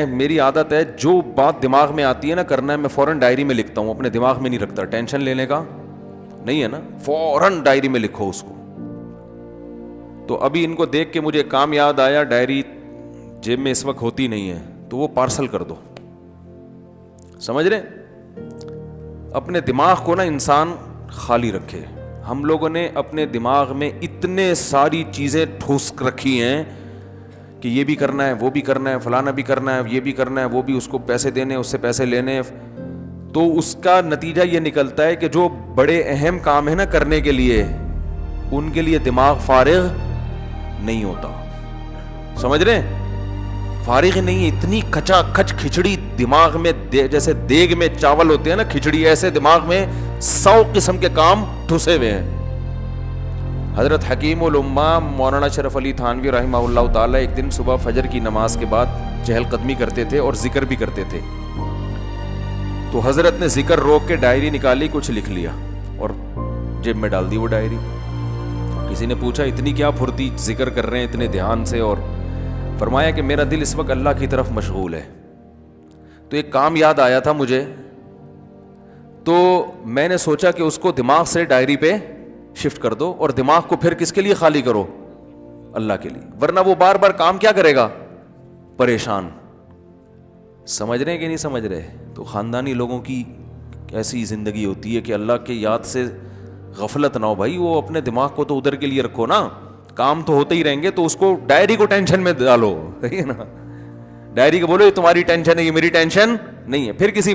میری عادت ہے جو بات دماغ میں آتی ہے نا کرنا ہے میں فوراً ڈائری میں لکھتا ہوں, اپنے دماغ میں نہیں رکھتا. ٹینشن لینے کا نہیں ہے نا, فوراً ڈائری میں لکھو اس کو. تو ابھی ان کو دیکھ کے مجھے کام یاد آیا, ڈائری جیب میں اس وقت ہوتی نہیں ہے تو وہ پارسل کر دو. سمجھ رہے, اپنے دماغ کو نا انسان خالی رکھے. ہم لوگوں نے اپنے دماغ میں اتنے ساری چیزیں ٹھوس رکھی ہیں کہ یہ بھی کرنا ہے, وہ بھی کرنا ہے, فلانا بھی کرنا ہے, یہ بھی کرنا ہے, وہ بھی, اس کو پیسے دینے, اس سے پیسے لینے. تو اس کا نتیجہ یہ نکلتا ہے کہ جو بڑے اہم کام ہے نا کرنے کے لیے, ان کے لیے دماغ فارغ نہیں ہوتا. سمجھ رہے, فارغ ہی نہیں ہے. اتنی کھچا کھچ کھچڑی دماغ میں, جیسے دیگ میں چاول ہوتے ہیں نا کھچڑی, ایسے دماغ میں 100 قسم کے کام ٹھسے ہوئے ہیں. حضرت حکیم الامہ مولانا شرف علی تھانوی رحمہ اللہ تعالی ایک دن صبح فجر کی نماز کے بعد چہل قدمی کرتے تھے اور ذکر بھی کرتے تھے. تو حضرت نے ذکر روک کے ڈائری نکالی, کچھ لکھ لیا اور جیب میں ڈال دی وہ ڈائری. کسی نے پوچھا اتنی کیا پھرتی, ذکر کر رہے ہیں اتنے دھیان سے, اور فرمایا کہ میرا دل اس وقت اللہ کی طرف مشغول ہے. تو ایک کام یاد آیا تھا مجھے, تو میں نے سوچا کہ اس کو دماغ سے ڈائری پہ شفٹ کر دو, اور دماغ کو پھر کس کے لیے خالی کرو, اللہ کے لیے. ورنہ وہ بار بار کام کیا کرے گا, پریشان. سمجھ رہے ہیں کہ نہیں سمجھ رہے. تو خاندانی لوگوں کی ایسی زندگی ہوتی ہے کہ اللہ کے یاد سے غفلت نہ ہو بھائی. وہ اپنے دماغ کو تو ادھر کے لیے رکھو نا, کام تو ہوتے ہی رہیں گے, تو اس کو ڈائری کو ٹینشن میں ڈالو, صحیح ہے نا. ڈائری کو بولو یہ تمہاری ٹینشن ہے, یہ میری ٹینشن نہیں ہے. پھر کسی